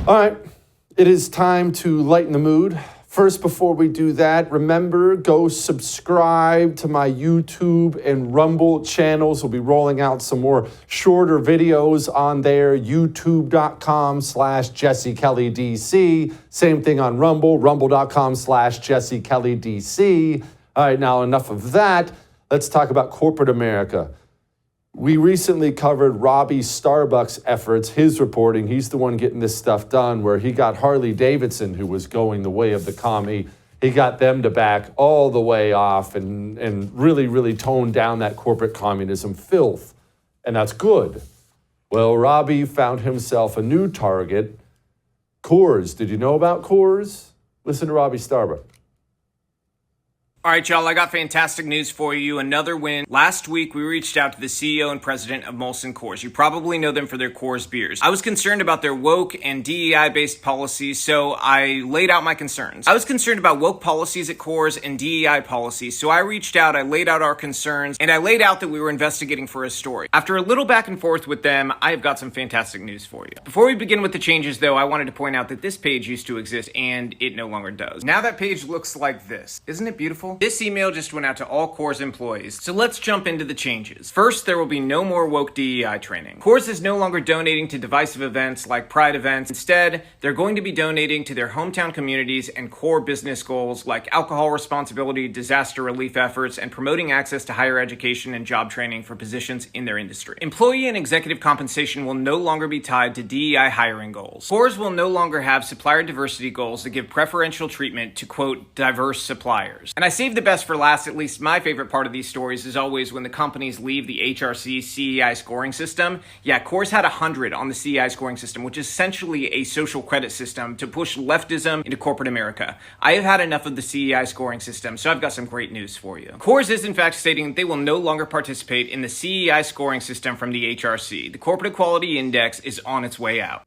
All right, it is time to lighten the mood. First, before we do that, remember, go subscribe to my YouTube and Rumble channels. We'll be rolling out some more shorter videos on there, youtube.com/JesseKellyDC. Same thing on Rumble, rumble.com/JesseKellyDC. All right, now enough of that. Let's talk about corporate America. We recently covered Robby Starbuck's efforts, his reporting. He's the one getting this stuff done, where he got Harley Davidson, who was going the way of the commie. He got them to back all the way off and really, really tone down that corporate communism filth. And that's good. Well, Robby found himself a new target. Coors. Did you know about Coors? Listen to Robby Starbuck. All right, y'all, I got fantastic news for you. Another win. Last week, we reached out to the CEO and president of Molson Coors. You probably know them for their Coors beers. I was concerned about their woke and DEI-based policies, so I laid out my concerns. I was concerned about woke policies at Coors and DEI policies, so I reached out, I laid out our concerns, and I laid out that we were investigating for a story. After a little back and forth with them, I have got some fantastic news for you. Before we begin with the changes, though, I wanted to point out that this page used to exist, and it no longer does. Now that page looks like this. Isn't it beautiful? This email just went out to all Coors employees, so let's jump into the changes. First, there will be no more woke DEI training. Coors is no longer donating to divisive events like Pride events. Instead, they're going to be donating to their hometown communities and core business goals like alcohol responsibility, disaster relief efforts, and promoting access to higher education and job training for positions in their industry. Employee and executive compensation will no longer be tied to DEI hiring goals. Coors will no longer have supplier diversity goals that give preferential treatment to, quote, diverse suppliers. And I saved the best for last. At least my favorite part of these stories is always when the companies leave the HRC CEI scoring system. Yeah, Coors had 100 on the CEI scoring system, which is essentially a social credit system to push leftism into corporate America. I have had enough of the CEI scoring system, so I've got some great news for you. Coors is in fact stating that they will no longer participate in the CEI scoring system from the HRC. The Corporate Equality Index is on its way out.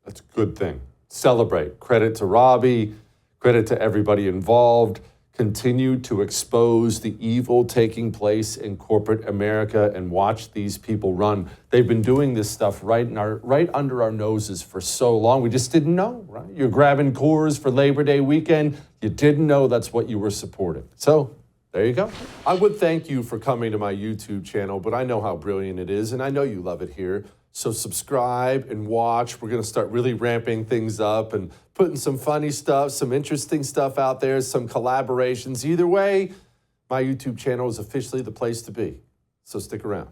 That's a good thing. Celebrate. Credit to Robby. Credit to everybody involved. Continue to expose the evil taking place in corporate America and watch these people run. They've been doing this stuff right under our noses for so long. We just didn't know, right? You're grabbing Coors for Labor Day weekend. You didn't know that's what you were supporting. So there you go. I would thank you for coming to my YouTube channel, but I know how brilliant it is, and I know you love it here. So subscribe and watch. We're going to start really ramping things up and putting some funny stuff, some interesting stuff out there, some collaborations. Either way, my YouTube channel is officially the place to be. So stick around.